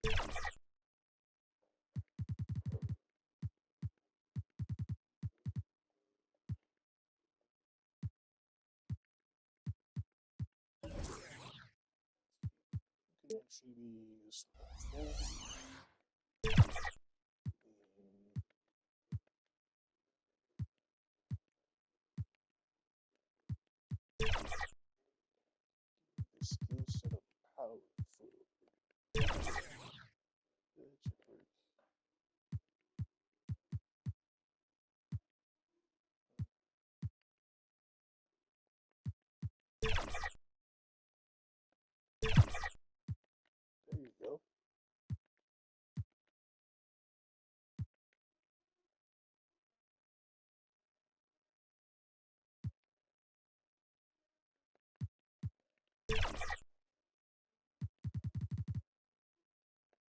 Actually be a small forward. The skill set of power forward. That should work. There you go.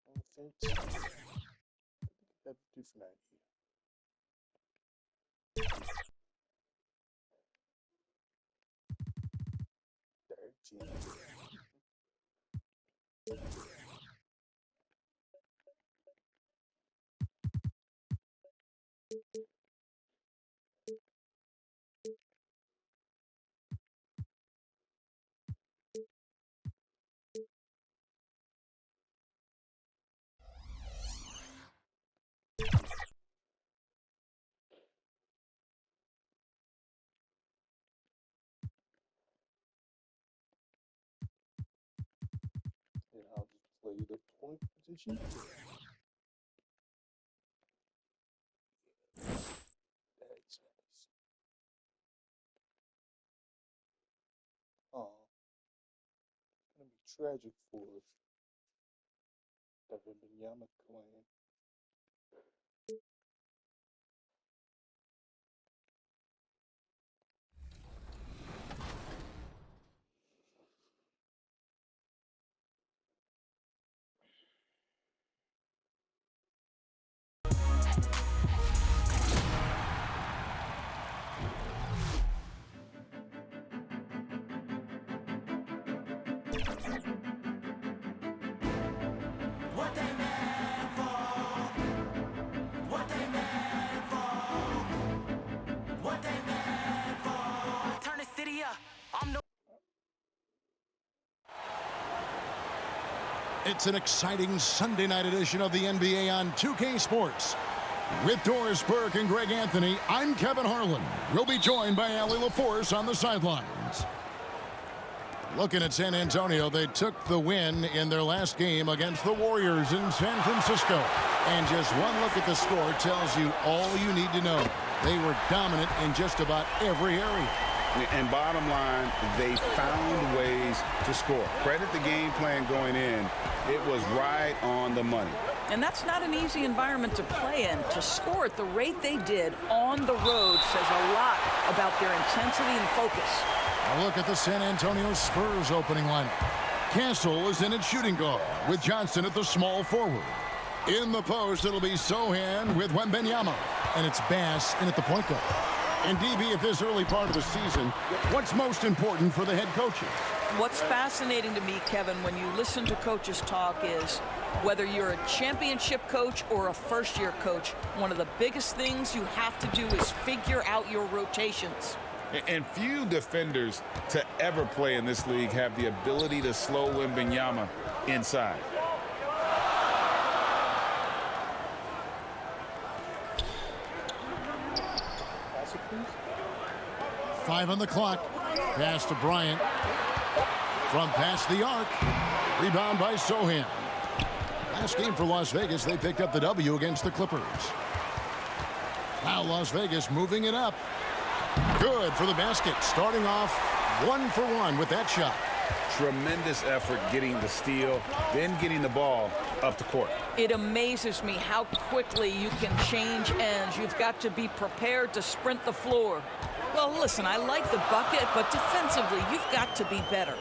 Offense. I think I have a different idea. 13. And I'll just play the point position. That's nice. Oh, gonna be tragic for the Wembanyama clan. It's an exciting Sunday night edition of the NBA on 2K Sports. With Doris Burke and Greg Anthony, I'm Kevin Harlan. We'll be joined by Allie LaForce on the sidelines. Looking at San Antonio, they took the win in their last game against the Warriors in San Francisco. And just one look at the score tells you all you need to know. They were dominant in just about every area. And bottom line, they found ways to score. Credit the game plan going in. It was right on the money. And that's not an easy environment to play in. To score at the rate they did on the road says a lot about their intensity and focus. A look at the San Antonio Spurs opening lineup. Castle is in at shooting guard with Johnson at the small forward. In the post, it'll be Sohan with Wembanyama. And it's Bass in at the point guard. And DB, at this early part of the season, what's most important for the head coaches? What's fascinating to me, Kevin, when you listen to coaches talk is whether you're a championship coach or a first-year coach, one of the biggest things you have to do is figure out your rotations. And few defenders to ever play in this league have the ability to slow Wembanyama inside. Five on the clock. Pass to Bryant. From past the arc. Rebound by Sohan. Last game for Las Vegas, they picked up the W against the Clippers. Now Las Vegas moving it up. Good for the basket. Starting off 1 for 1 with that shot. Tremendous effort getting the steal, then getting the ball up the court. It amazes me how quickly you can change ends. You've got to be prepared to sprint the floor. Well, listen, I like the bucket, but defensively, you've got to be better.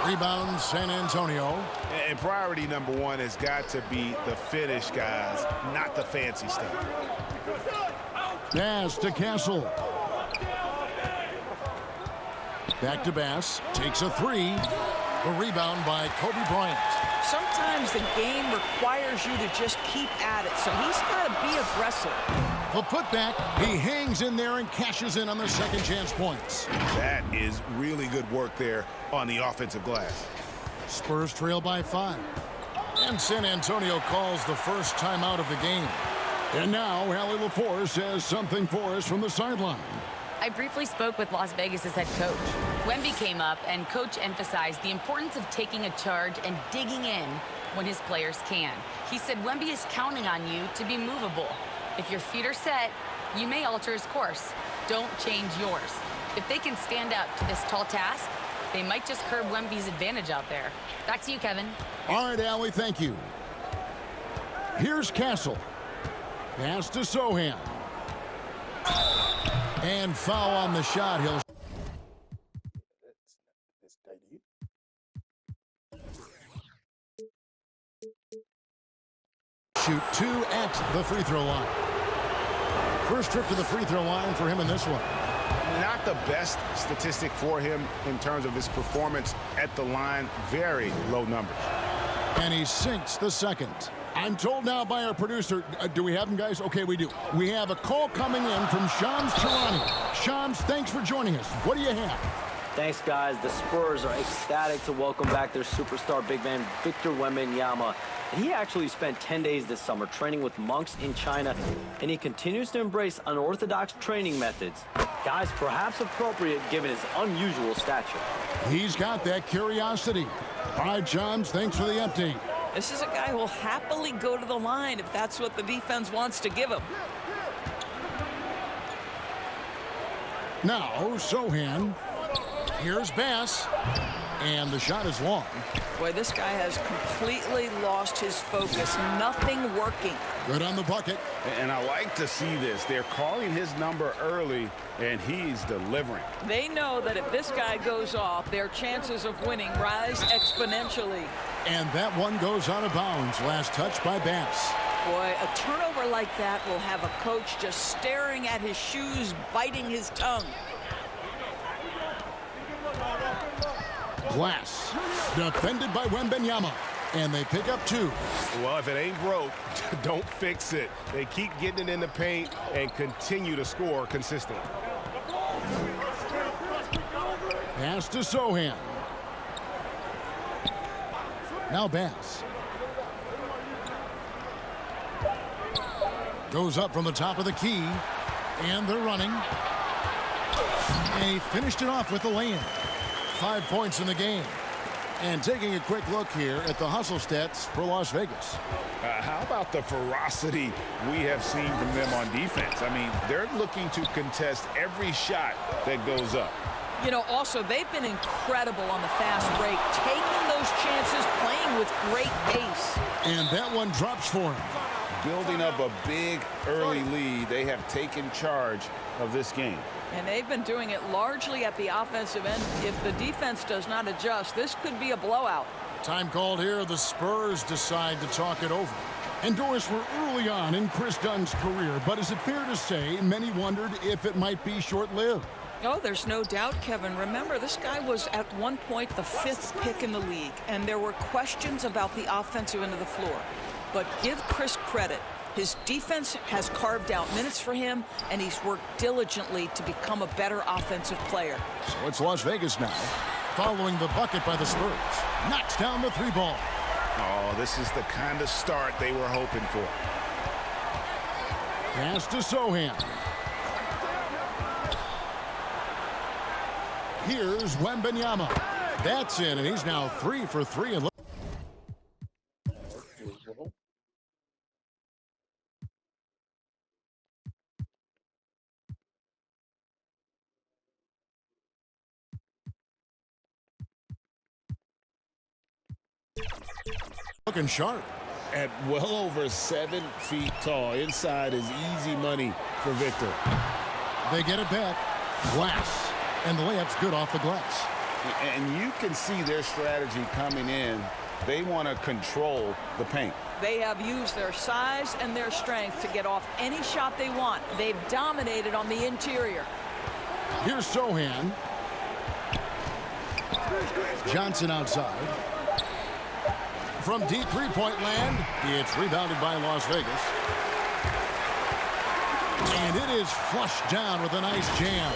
Rebound, San Antonio. And priority number one has got to be the finish, guys, not the fancy stuff. Pass to Castle. Back to Bass. Takes a three. The rebound by Kobe Bryant. Sometimes the game requires you to just keep at it, so he's got to be aggressive. The putback, he hangs in there and cashes in on the second chance points. That is really good work there on the offensive glass. Spurs trail by 5. And San Antonio calls the first timeout of the game. And now Allie LaForce says something for us from the sideline. I briefly spoke with Las Vegas' head coach. Wemby came up, and coach emphasized the importance of taking a charge and digging in when his players can. He said Wemby is counting on you to be movable. If your feet are set, you may alter his course. Don't change yours. If they can stand up to this tall task, they might just curb Wemby's advantage out there. Back to you, Kevin. All right, Allie, thank you. Here's Castle. Pass to Sohan. And foul on the shot. He'll That's tidy. shoot 2 at the free throw line. First trip to the free throw line for him in this one. Not the best statistic for him in terms of his performance at the line. Very low numbers. And he sinks the second. I'm told now by our producer, do we have him, guys? Okay, we do. We have a call coming in from Shams Charania. Shams, thanks for joining us. What do you have? Thanks, guys. The Spurs are ecstatic to welcome back their superstar big man, Victor Wembanyama. And he actually spent 10 days this summer training with monks in China, and he continues to embrace unorthodox training methods. Guys, perhaps appropriate given his unusual stature. He's got that curiosity. All right, Shams, thanks for the update. This is a guy who will happily go to the line if that's what the defense wants to give him. Now, Sohan. Here's Bass. And the shot is long. Boy, this guy has completely lost his focus. Nothing working. Good on the bucket. And I like to see this. They're calling his number early, and he's delivering. They know that if this guy goes off, their chances of winning rise exponentially. And that one goes out of bounds. Last touch by Bass. Boy, a turnover like that will have a coach just staring at his shoes, biting his tongue. Glass. Defended by Wembanyama. And they pick up 2. Well, if it ain't broke, don't fix it. They keep getting it in the paint and continue to score consistently. Pass to Sohan. Now Bass. Goes up from the top of the key. And they're running. And he finished it off with the lay-in. 5 points in the game. And taking a quick look here at the hustle stats for Las Vegas. How about the ferocity we have seen from them on defense? I mean, they're looking to contest every shot that goes up. You know, also, they've been incredible on the fast break, taking those chances, playing with great pace. And that one drops for him. Building up a big early lead, they have taken charge of this game. And they've been doing it largely at the offensive end. If the defense does not adjust, this could be a blowout. Time called here. The Spurs decide to talk it over. And Doris, we're early on in Chris Dunn's career, but is it fair to say many wondered if it might be short-lived? Oh, there's no doubt, Kevin. Remember, this guy was at one point the 5th pick in the league, and there were questions about the offensive end of the floor. But give Chris credit. His defense has carved out minutes for him, and he's worked diligently to become a better offensive player. So it's Las Vegas now, following the bucket by the Spurs. Knocks down the 3-ball. Oh, this is the kind of start they were hoping for. Pass to Sohan. Here's Wembanyama. That's in, and he's now 3 for 3. And looking sharp. At well over 7 feet tall. Inside is easy money for Victor. They get it back. Glass. And the layup's good off the glass. And you can see their strategy coming in. They want to control the paint. They have used their size and their strength to get off any shot they want. They've dominated on the interior. Here's Sohan. Johnson outside. From deep three-point land, it's rebounded by Las Vegas. And it is flushed down with a nice jam.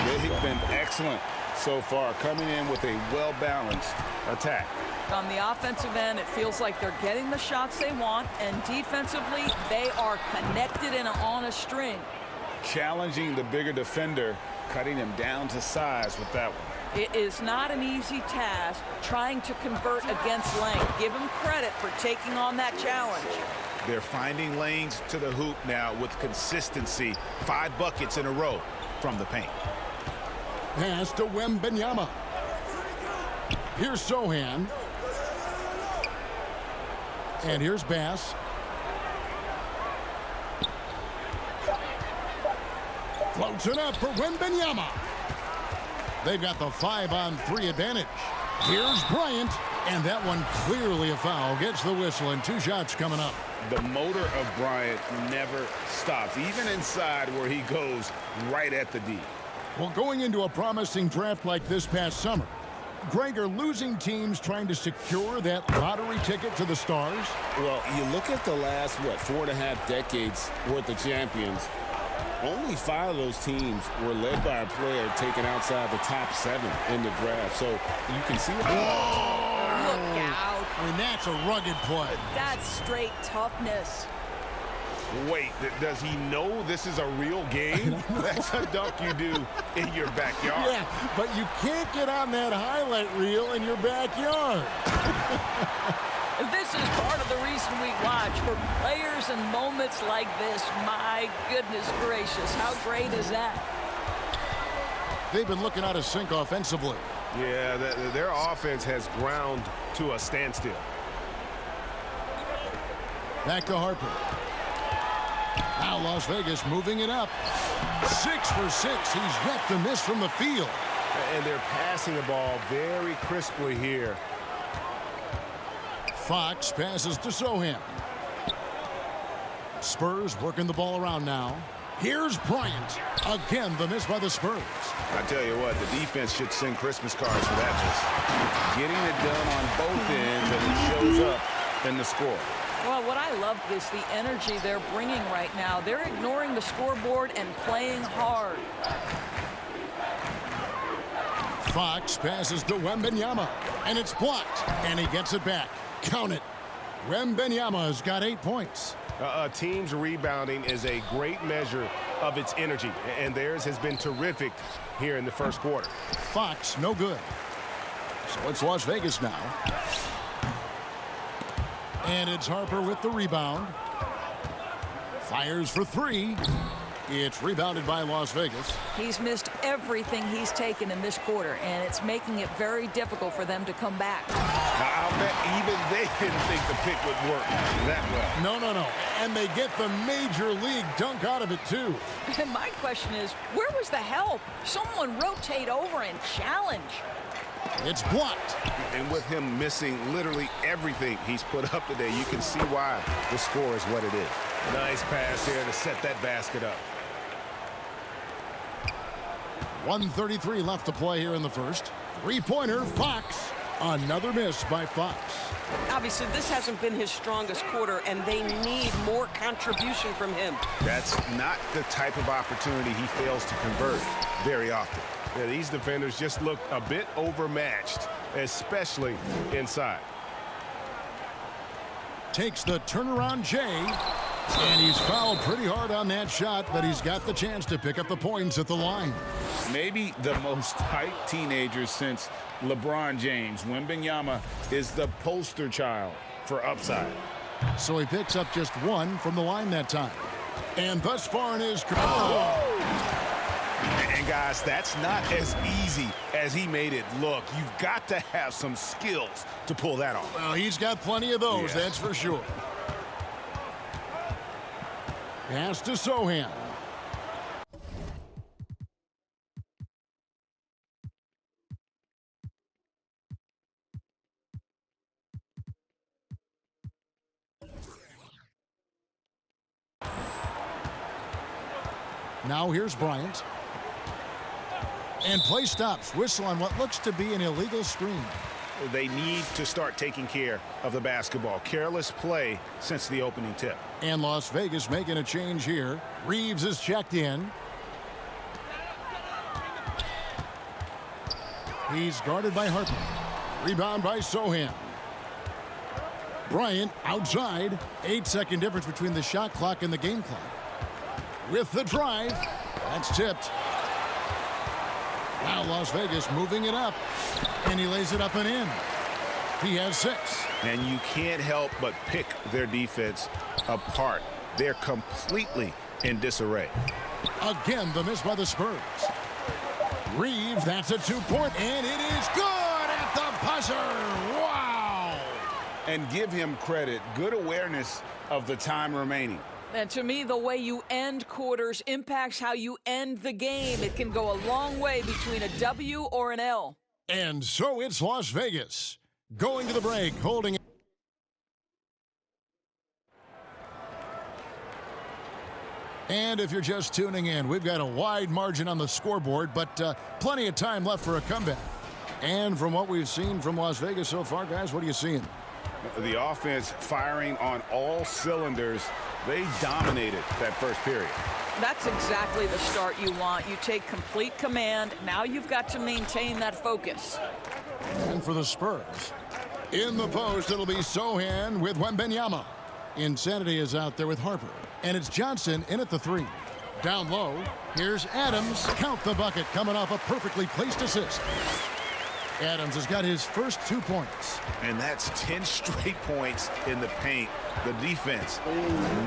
They've been excellent so far, coming in with a well-balanced attack. On the offensive end, it feels like they're getting the shots they want, and defensively, they are connected and on a string. Challenging the bigger defender, cutting him down to size with that one. It is not an easy task trying to convert against length. Give him credit for taking on that challenge. They're finding lanes to the hoop now with consistency. 5 buckets in a row from the paint. Pass to Wembanyama. Here's Sohan. And here's Bass. Floats it up for Wembanyama. They've got the 5-on-3 advantage. Here's Bryant. And that one clearly a foul. Gets the whistle and 2 shots coming up. The motor of Bryant never stops, even inside where he goes right at the D. Well, going into a promising draft like this past summer, Greg, are losing teams trying to secure that lottery ticket to the stars? Well, you look at the last, 4.5 decades worth of champions. Only 5 of those teams were led by a player taken outside the top 7 in the draft. So you can see. Look out. I mean, that's a rugged play. That's straight toughness. Wait, does he know this is a real game? That's a dunk you do in your backyard. Yeah, but you can't get on that highlight reel in your backyard. This is part of the reason we watch, for players and moments like this. My goodness gracious, how great is that? They've been looking out of sync offensively. Yeah, their offense has ground to a standstill. Back to Harper. Now Las Vegas moving it up. 6 for 6. He's yet to miss from the field. And they're passing the ball very crisply here. Fox passes to Sohan. Spurs working the ball around now. Here's Bryant. Again, the miss by the Spurs. I tell you what, the defense should send Christmas cards for that miss. Getting it done on both ends, and it shows up in the score. Well, what I love is the energy they're bringing right now. They're ignoring the scoreboard and playing hard. Fox passes to Wembanyama, and it's blocked, and he gets it back. Count it. Wembanyama's got 8 points. A team's rebounding is a great measure of its energy, and theirs has been terrific here in the first quarter. Fox, no good. So it's Las Vegas now. And it's Harper with the rebound. Fires for 3. It's rebounded by Las Vegas. He's missed everything he's taken in this quarter, and it's making it very difficult for them to come back. I'll bet even they didn't think the pick would work that well. No. And they get the major league dunk out of it, too. And my question is, where was the help? Someone rotate over and challenge. It's blocked. And with him missing literally everything he's put up today, you can see why the score is what it is. Nice pass here to set that basket up. 1:33 left to play here in the first. 3-pointer, Fox. Another miss by Fox. Obviously, this hasn't been his strongest quarter, and they need more contribution from him. That's not the type of opportunity he fails to convert very often. Yeah, these defenders just look a bit overmatched, especially inside. Takes the turnaround Jay. And he's fouled pretty hard on that shot, but he's got the chance to pick up the points at the line. Maybe the most hyped teenager since LeBron James. Wembanyama is the poster child for upside. So he picks up just 1 from the line that time. And thus far in his career. And guys, that's not as easy as he made it look. You've got to have some skills to pull that off. Well, he's got plenty of those, that's for sure. Pass to Sohan. Now here's Bryant. And play stops. Whistle on what looks to be an illegal screen. They need to start taking care of the basketball. Careless play since the opening tip. And Las Vegas making a change here. Reeves is checked in. He's guarded by Harper. Rebound by Sohan. Bryant outside. 8-second difference between the shot clock and the game clock. With the drive. That's tipped. Now Las Vegas moving it up. And he lays it up and in. He has 6. And you can't help but pick their defense apart. They're completely in disarray. Again, the miss by the Spurs. Reeves, that's a 2-point, and it is good at the buzzer. Wow! And give him credit. Good awareness of the time remaining. And to me, the way you end quarters impacts how you end the game. It can go a long way between a W or an L. And so it's Las Vegas going to the break, holding it. And if you're just tuning in, we've got a wide margin on the scoreboard, but plenty of time left for a comeback. And from what we've seen from Las Vegas so far, guys, what are you seeing? The offense firing on all cylinders. They dominated that first period. That's exactly the start you want. You take complete command. Now you've got to maintain that focus. And for the Spurs, in the post, it'll be Sohan with Wembanyama. Insanity is out there with Harper. And it's Johnson in at the 3. Down low, here's Adams. Count the bucket, coming off a perfectly placed assist. Adams has got his first 2 points. And that's 10 straight points in the paint. The defense,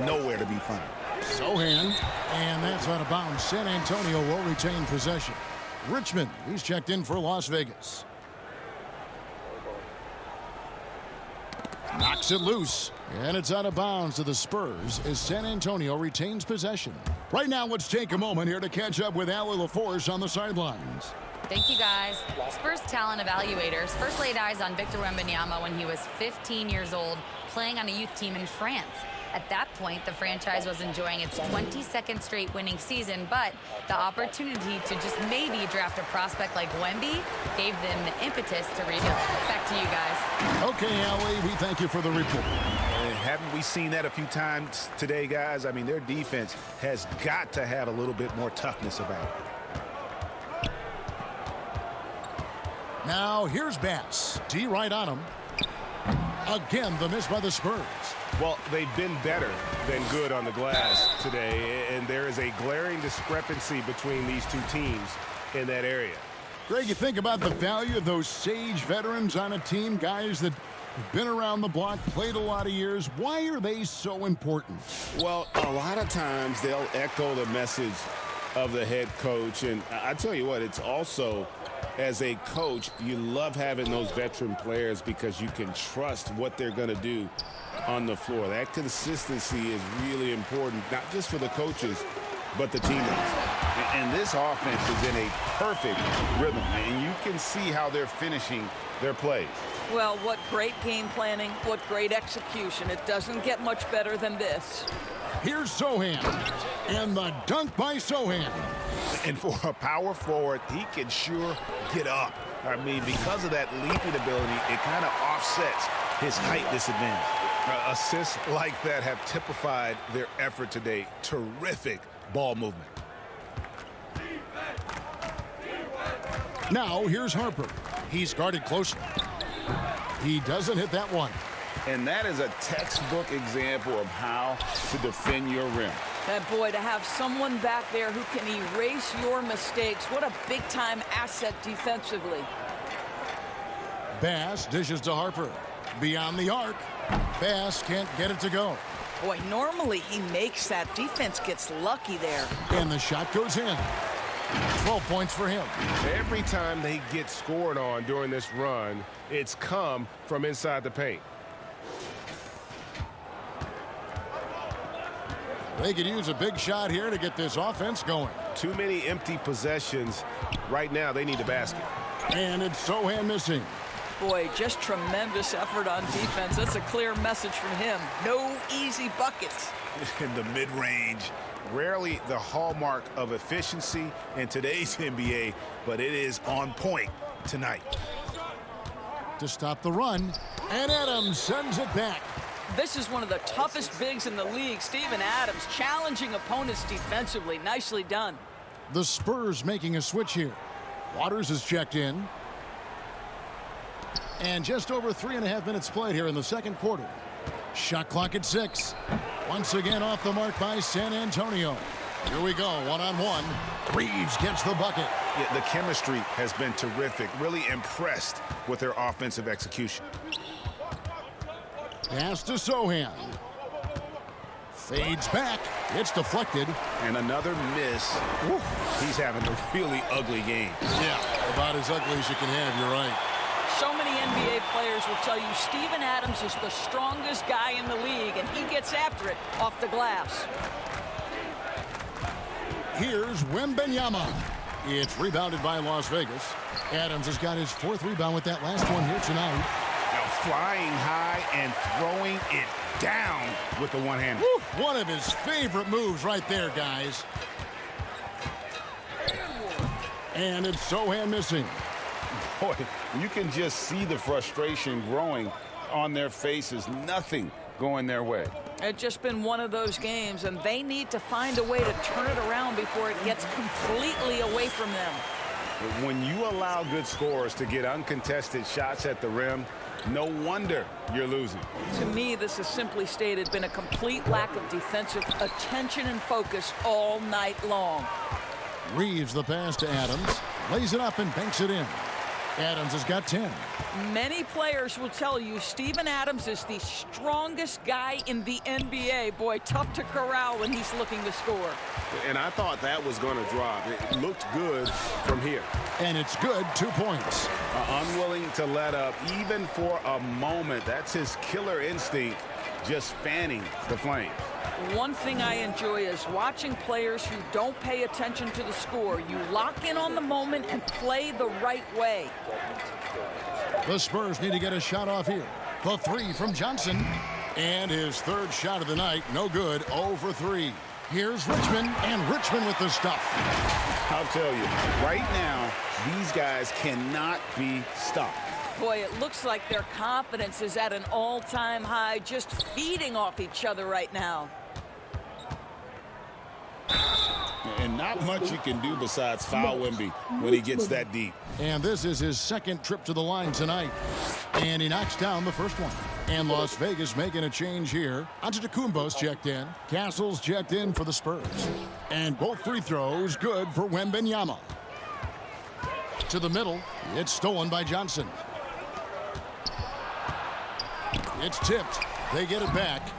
nowhere to be found. Sohan, and that's out of bounds. San Antonio will retain possession. Richmond, he's checked in for Las Vegas. Knocks it loose, and it's out of bounds to the Spurs as San Antonio retains possession. Right now, let's take a moment here to catch up with Allie LaForce on the sidelines. Thank you, guys. Spurs talent evaluators first laid eyes on Victor Wembanyama when he was 15 years old, playing on a youth team in France. At that point, the franchise was enjoying its 22nd straight winning season, but the opportunity to just maybe draft a prospect like Wemby gave them the impetus to rebuild. Back to you guys. Okay, Allie, we thank you for the report. Haven't we seen that a few times today, guys? I mean, their defense has got to have a little bit more toughness about it. Now, here's Bass. D right on him. Again, the miss by the Spurs. Well, they've been better than good on the glass today, and there is a glaring discrepancy between these two teams in that area. Greg, you think about the value of those sage veterans on a team, guys that have been around the block, played a lot of years. Why are they so important? Well, a lot of times they'll echo the message of the head coach, and I tell you what, it's also, as a coach, you love having those veteran players because you can trust what they're going to do on the floor. That consistency is really important, not just for the coaches, but the teammates. And this offense is in a perfect rhythm, and you can see how they're finishing their plays. Well, what great game planning, what great execution. It doesn't get much better than this. Here's Sohan, and the dunk by Sohan. And for a power forward, he can sure get up. I mean, because of that leaping ability, it kind of offsets his height disadvantage. Assists like that have typified their effort today. Terrific ball movement. Now, here's Harper. He's guarded closely. He doesn't hit that one. And that is a textbook example of how to defend your rim. And boy, to have someone back there who can erase your mistakes, what a big-time asset defensively. Bass dishes to Harper. Beyond the arc. Bass can't get it to go. Boy, normally he makes that. Defense gets lucky there. And the shot goes in. 12 points for him. Every time they get scored on during this run, it's come from inside the paint. They could use a big shot here to get this offense going. Too many empty possessions. Right now, they need a basket. And it's Sohan missing. Boy, just tremendous effort on defense. That's a clear message from him. No easy buckets. In the mid-range, Rarely the hallmark of efficiency in today's NBA, but it is on point tonight. To stop the run, and Adams sends it back. This is one of the toughest bigs in the league. Steven Adams challenging opponents defensively. Nicely done. The Spurs making a switch here. Waters is checked in. And just over 3.5 minutes played here in the second quarter. Shot clock at 6. Once again off the mark by San Antonio. Here we go, one-on-one. Reeves gets the bucket. Yeah, the chemistry has been terrific. Really impressed with their offensive execution. Pass to Sohan. Fades back. It's deflected. And another miss. Woo. He's having a really ugly game. Yeah, about as ugly as you can have, you're right. So many NBA players will tell you Steven Adams is the strongest guy in the league, and he gets after it off the glass. Here's Wembanyama. It's rebounded by Las Vegas. Adams has got his 4th rebound with that last one here tonight. Now flying high and throwing it down with the one-hander. One of his favorite moves right there, guys. And it's Sohan missing. Boy, you can just see the frustration growing on their faces. Nothing going their way. It's just been one of those games, and they need to find a way to turn it around before it gets completely away from them. When you allow good scorers to get uncontested shots at the rim, no wonder you're losing. To me, this has simply stated been a complete lack of defensive attention and focus all night long. Reeves the pass to Adams. Lays it up and banks it in. Adams has got 10. Many players will tell you Steven Adams is the strongest guy in the NBA. Boy, tough to corral when he's looking to score. And I thought that was going to drop. It looked good from here. And it's good, 2 points. Unwilling to let up even for a moment. That's his killer instinct, just fanning the flames. One thing I enjoy is watching players who don't pay attention to the score. You lock in on the moment and play the right way. The Spurs need to get a shot off here. The 3 from Johnson. And his 3rd shot of the night, no good, 0 for 3. Here's Richmond, and Richmond with the stuff. I'll tell you, right now, these guys cannot be stopped. Boy, it looks like their confidence is at an all-time high, just feeding off each other right now. And not much you can do besides foul Wemby when he gets that deep. And this is his 2nd trip to the line tonight. And he knocks down the first one. And Las Vegas making a change here. Antetokounmpo's checked in. Castle's checked in for the Spurs. And both free throws good for Wembanyama. To the middle. It's stolen by Johnson. It's tipped. They get it back.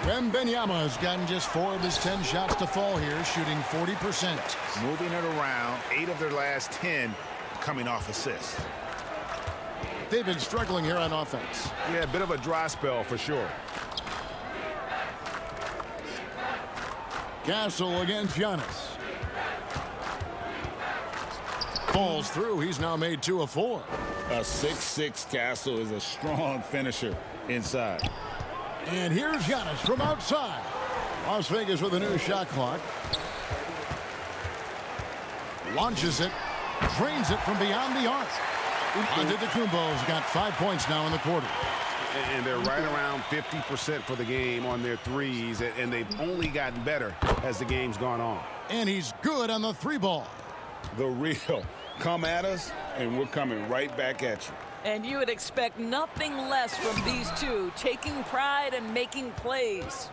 Wembanyama has gotten just 4 of his 10 shots to fall here, shooting 40%. Moving it around, 8 of their last 10 coming off assists. They've been struggling here on offense. Yeah, a bit of a dry spell for sure. Castle against Giannis. Falls through. He's now made 2 of 4. A 6'6" Castle is a strong finisher inside. And here's Giannis from outside. Las Vegas with a new shot clock. Launches it. Drains it from beyond the arc. Antetokounmpo's got 5 points now in the quarter. And they're right around 50% for the game on their threes, and they've only gotten better as the game's gone on. And he's good on the 3 ball. The real. Come at us, and we're coming right back at you. And you would expect nothing less from these two, taking pride and making plays.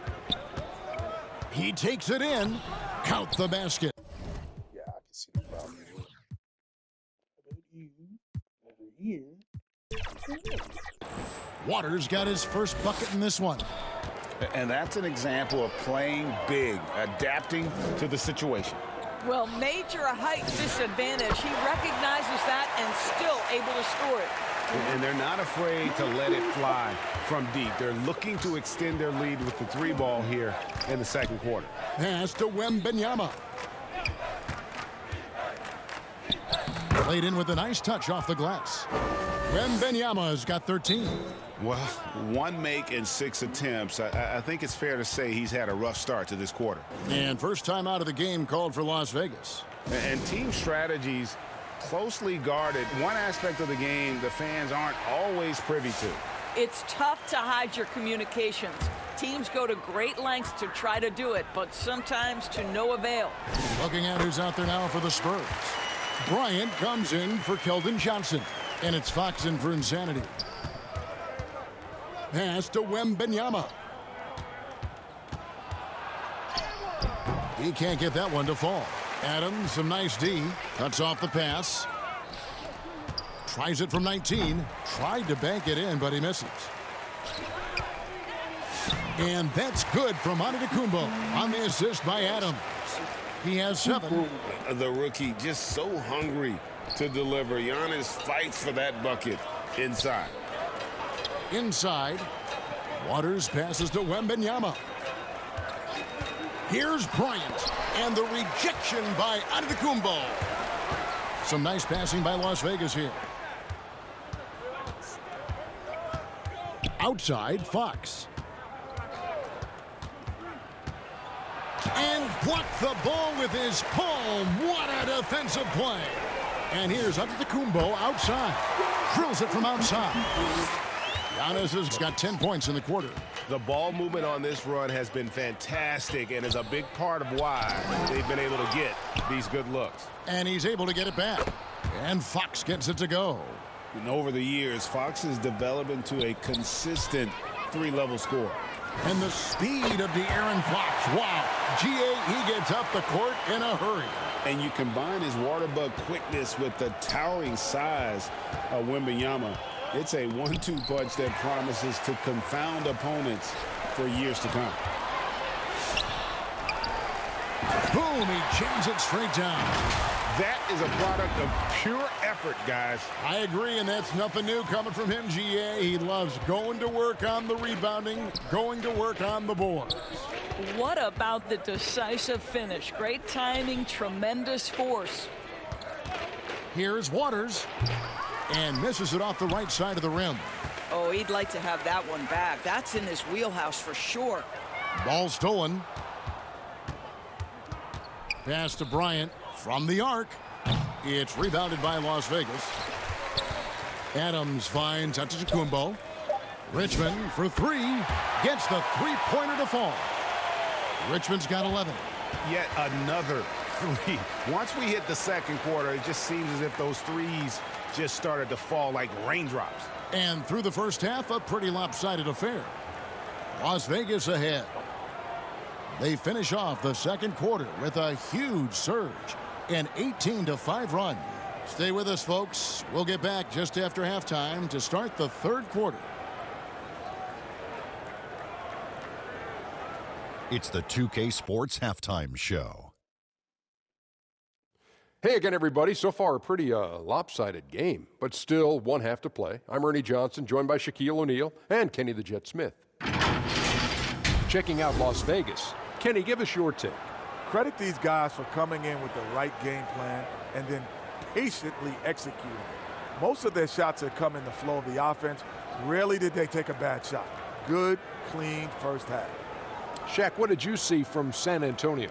He takes it in. Count the basket. Yeah, I can see the problem. Over here. Waters got his first bucket in this one. And that's an example of playing big, adapting to the situation. Well, major height disadvantage. He recognizes that and still able to score it. And they're not afraid to let it fly from deep. They're looking to extend their lead with the 3 ball here in the second quarter. Pass to Wembanyama. Played in with a nice touch off the glass. Wembanyama has got 13. Well, 1 make and 6 attempts. I think it's fair to say he's had a rough start to this quarter. And first time out of the game called for Las Vegas. And team strategies closely guarded. One aspect of the game the fans aren't always privy to. It's tough to hide your communications. Teams go to great lengths to try to do it, but sometimes to no avail. Looking at who's out there now for the Spurs. Bryant comes in for Keldon Johnson. And it's Fox in for Insanity. Pass to Wembanyama. He can't get that one to fall. Adams, some nice D. Cuts off the pass. Tries it from 19. Tried to bank it in, but he misses. And that's good from Antetokounmpo on the assist by Adams. He has 7. The rookie just so hungry to deliver. Giannis fights for that bucket inside. Inside. Waters passes to Wembanyama. Here's Bryant. And the rejection by Antetokounmpo. Some nice passing by Las Vegas here. Outside, Fox. And blocked the ball with his palm. What a defensive play. And here's Antetokounmpo outside. Drills it from outside. Giannis has got 10 points in the quarter. The ball movement on this run has been fantastic and is a big part of why they've been able to get these good looks. And he's able to get it back. And Fox gets it to go. And over the years, Fox has developed into a consistent 3-level scorer. And the speed of De'Aaron Fox. Wow. He gets up the court in a hurry. And you combine his water bug quickness with the towering size of Wembanyama. It's a 1-2 punch that promises to confound opponents for years to come. Boom, he jams it straight down. That is a product of pure effort, guys. I agree, and that's nothing new coming from him, GA. He loves going to work on the rebounding, going to work on the boards. What about the decisive finish? Great timing, tremendous force. Here's Waters. And misses it off the right side of the rim. Oh, he'd like to have that one back. That's in his wheelhouse for sure. Ball stolen. Pass to Bryant from the arc. It's rebounded by Las Vegas. Adams finds Antetokounmpo. Richmond for 3. Gets the three-pointer to fall. Richmond's got 11. Yet another 3. Once we hit the second quarter, it just seems as if those threes just started to fall like raindrops. And through the first half, a pretty lopsided affair. Las Vegas ahead. They finish off the second quarter with a huge surge. An 18-5 run. Stay with us, folks. We'll get back just after halftime to start the third quarter. It's the 2K Sports Halftime Show. Hey again, everybody. So far, a pretty lopsided game, but still one half to play. I'm Ernie Johnson, joined by Shaquille O'Neal and Kenny the Jet Smith. Checking out Las Vegas. Kenny, give us your take. Credit these guys for coming in with the right game plan and then patiently executing it. Most of their shots have come in the flow of the offense. Rarely did they take a bad shot. Good, clean first half. Shaq, what did you see from San Antonio?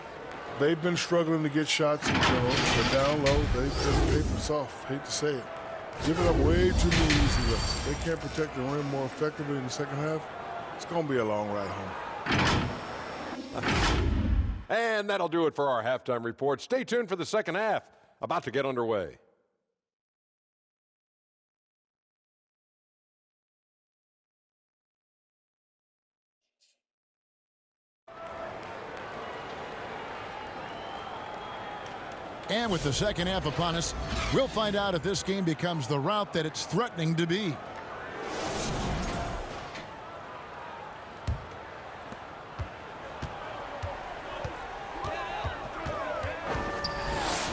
They've been struggling to get shots in general. They're down low. They've been paper soft. Hate to say it. Giving up way too many easy looks. They can't protect the rim more effectively in the second half. It's going to be a long ride home. And that'll do it for our halftime report. Stay tuned for the second half. About to get underway. And with the second half upon us, we'll find out if this game becomes the route that it's threatening to be.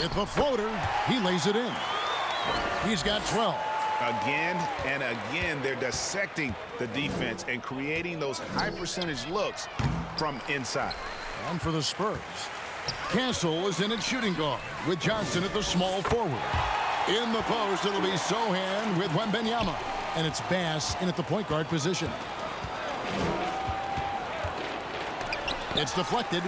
With the floater, he lays it in. He's got 12. Again and again, they're dissecting the defense and creating those high percentage looks from inside. And for the Spurs, Castle is in at shooting guard with Johnson at the small forward. In the post, it'll be Sohan with Wembenyama. And it's Bass in at the point guard position. It's deflected.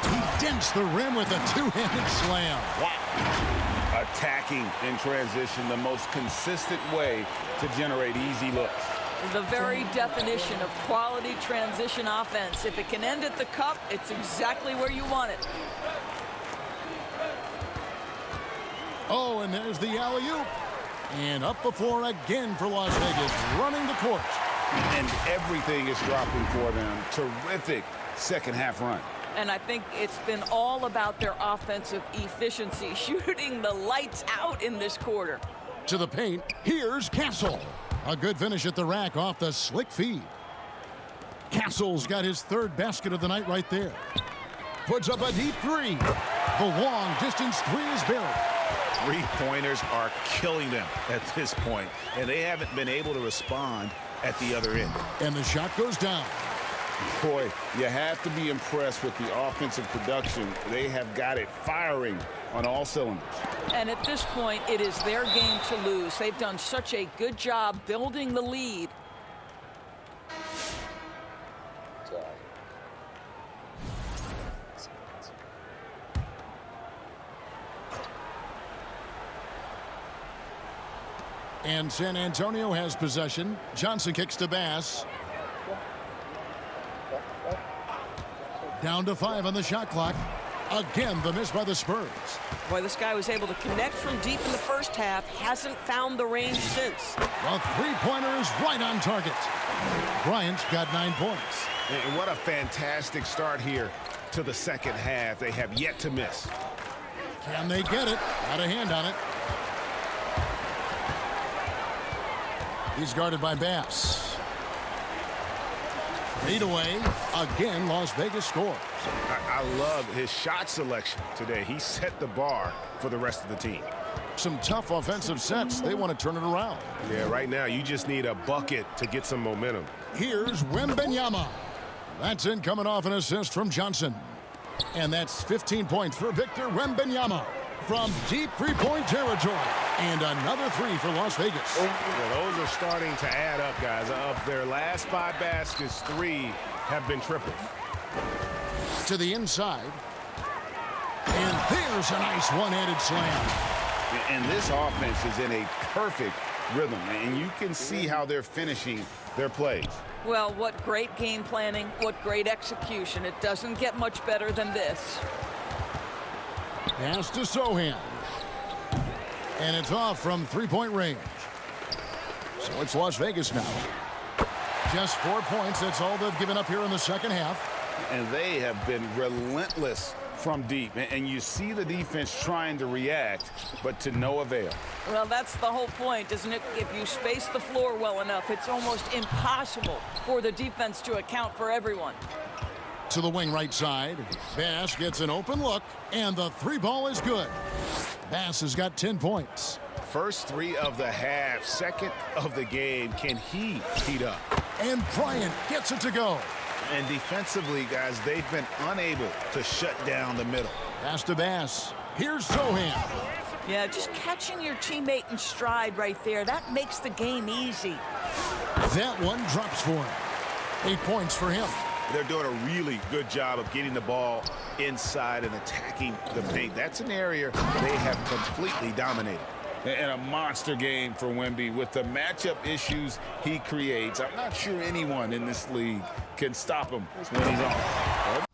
He dents the rim with a two-handed slam. Wow. Attacking in transition, the most consistent way to generate easy looks. The very definition of quality transition offense. If it can end at the cup, it's exactly where you want it. Oh, and there's the alley-oop. And up the floor again for Las Vegas, running the court. And everything is dropping for them. Terrific second half run. And I think it's been all about their offensive efficiency, shooting the lights out in this quarter. To the paint, here's Castle. A good finish at the rack off the slick feed. Castle's got his third basket of the night right there. Puts up a deep three. The long distance three is buried. Three-pointers are killing them at this point, and they haven't been able to respond at the other end. And the shot goes down. Boy, you have to be impressed with the offensive production. They have got it firing on all cylinders. And at this point, it is their game to lose. They've done such a good job building the lead. And San Antonio has possession. Johnson kicks to Bass. Down to 5 on the shot clock. Again, the miss by the Spurs. Boy, this guy was able to connect from deep in the first half. Hasn't found the range since. The three-pointer is right on target. Bryant got 9 points. And what a fantastic start here to the second half. They have yet to miss. Can they get it? Got a hand on it. He's guarded by Bass. Fade away. Again, Las Vegas scores. I love his shot selection today. He set the bar for the rest of the team. Some tough offensive sets. They want to turn it around. Yeah, right now you just need a bucket to get some momentum. Here's Wembenyama. That's in coming off an assist from Johnson. And that's 15 points for Victor Wembanyama from deep three-point territory. And another three for Las Vegas. Yeah, those are starting to add up, guys. Of their last 5 baskets, 3 have been triples. To the inside. And there's a nice one-handed slam. And this offense is in a perfect rhythm. And you can see how they're finishing their plays. Well, what great game planning, what great execution. It doesn't get much better than this. Pass to Sohan. And it's off from three-point range. So it's Las Vegas now. Just 4 points. That's all they've given up here in the second half. And they have been relentless from deep. And you see the defense trying to react, but to no avail. Well, that's the whole point, isn't it? If you space the floor well enough, it's almost impossible for the defense to account for everyone. To the wing right side. Bass gets an open look, and the three ball is good. Bass has got 10 points. First 3 of the half, second of the game. Can he heat up? And Bryant gets it to go. And defensively, guys, they've been unable to shut down the middle. Pass to Bass. Here's Sohan. Yeah, just catching your teammate in stride right there, that makes the game easy. That one drops for him. 8 points for him. They're doing a really good job of getting the ball inside and attacking the paint. That's an area they have completely dominated. And a monster game for Wemby with the matchup issues he creates. I'm not sure anyone in this league can stop him when he's on.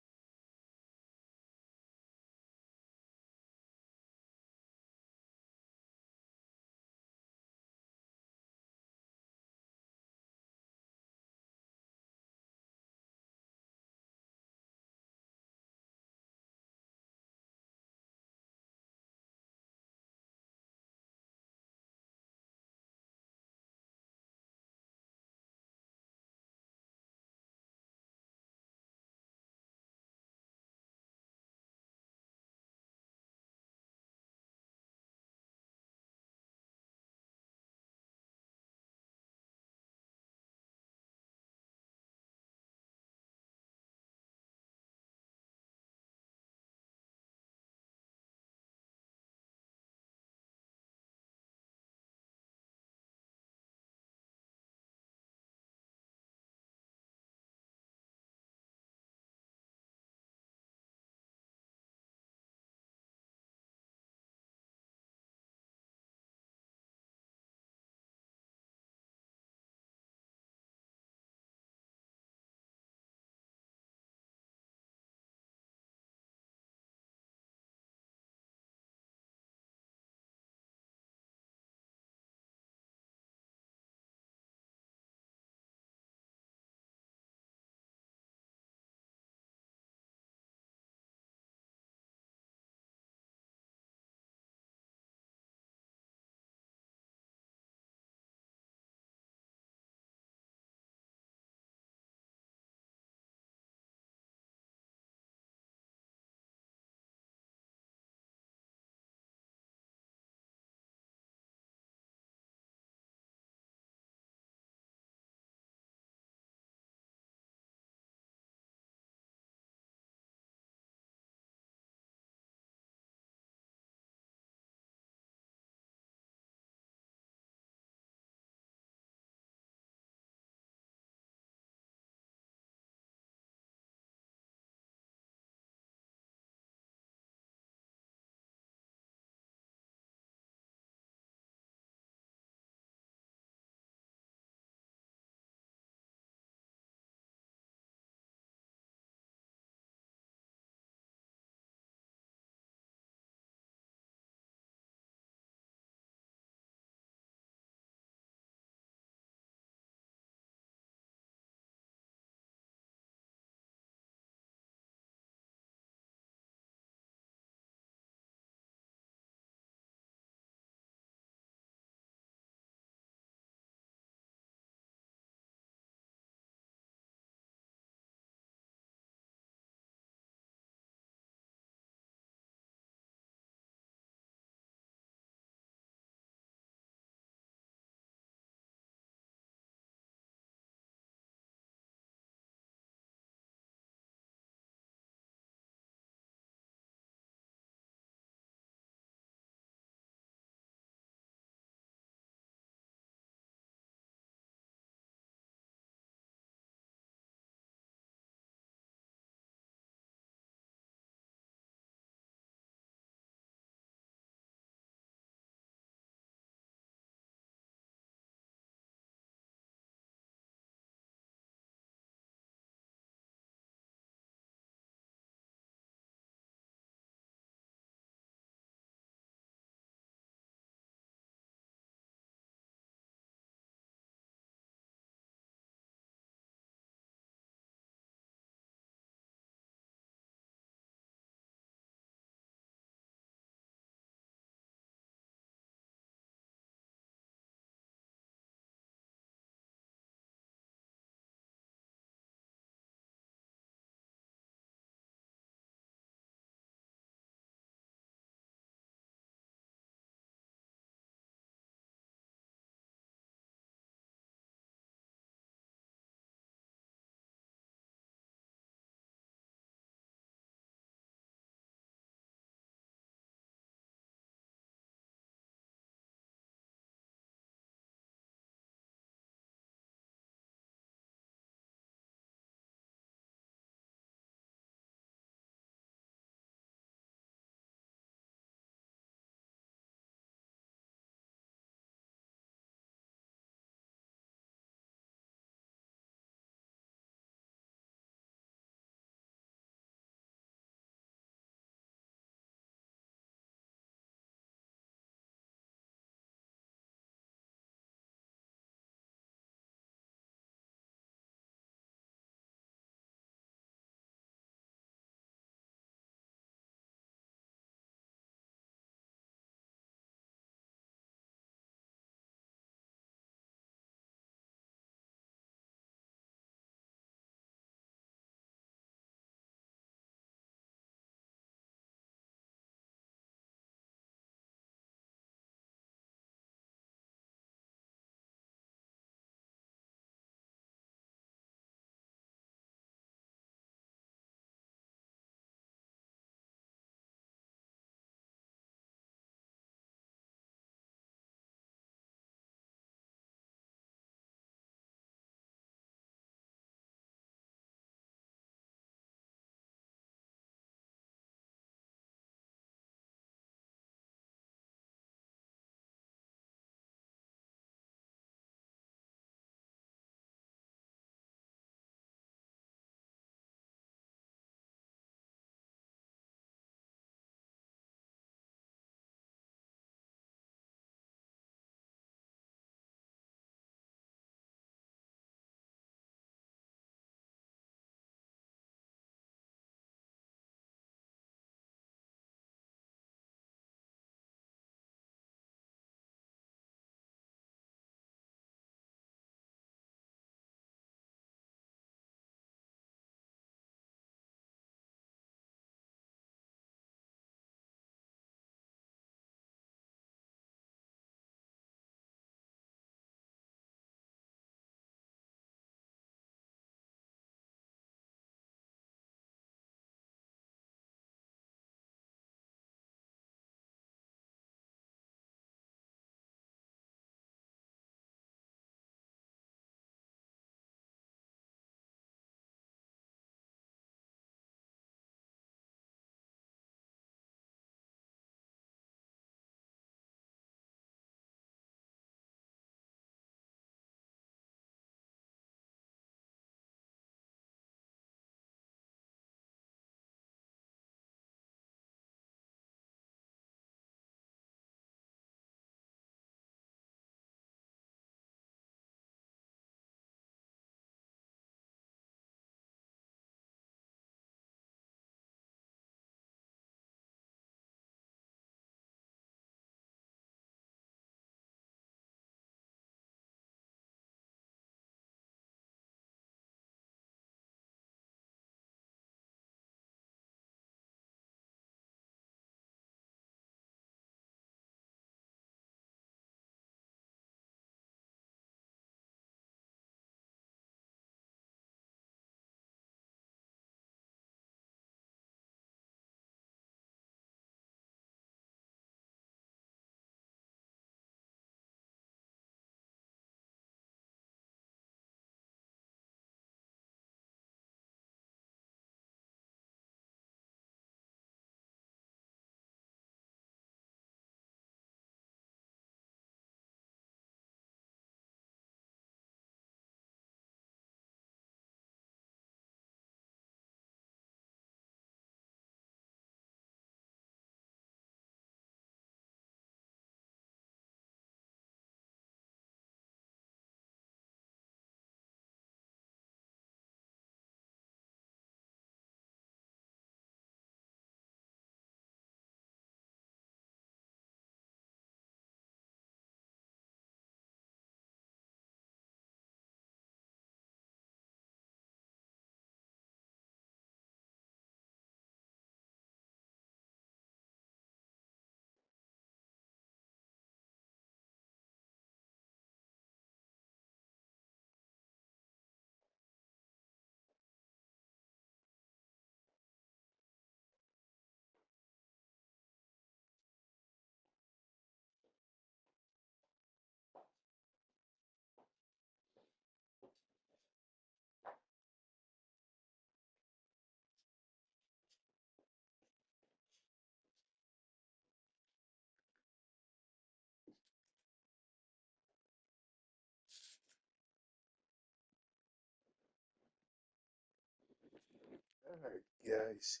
Alright, guys.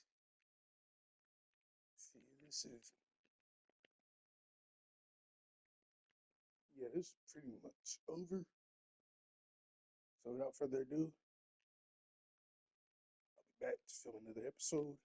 See, this is pretty much over. So without further ado, I'll be back to film another episode.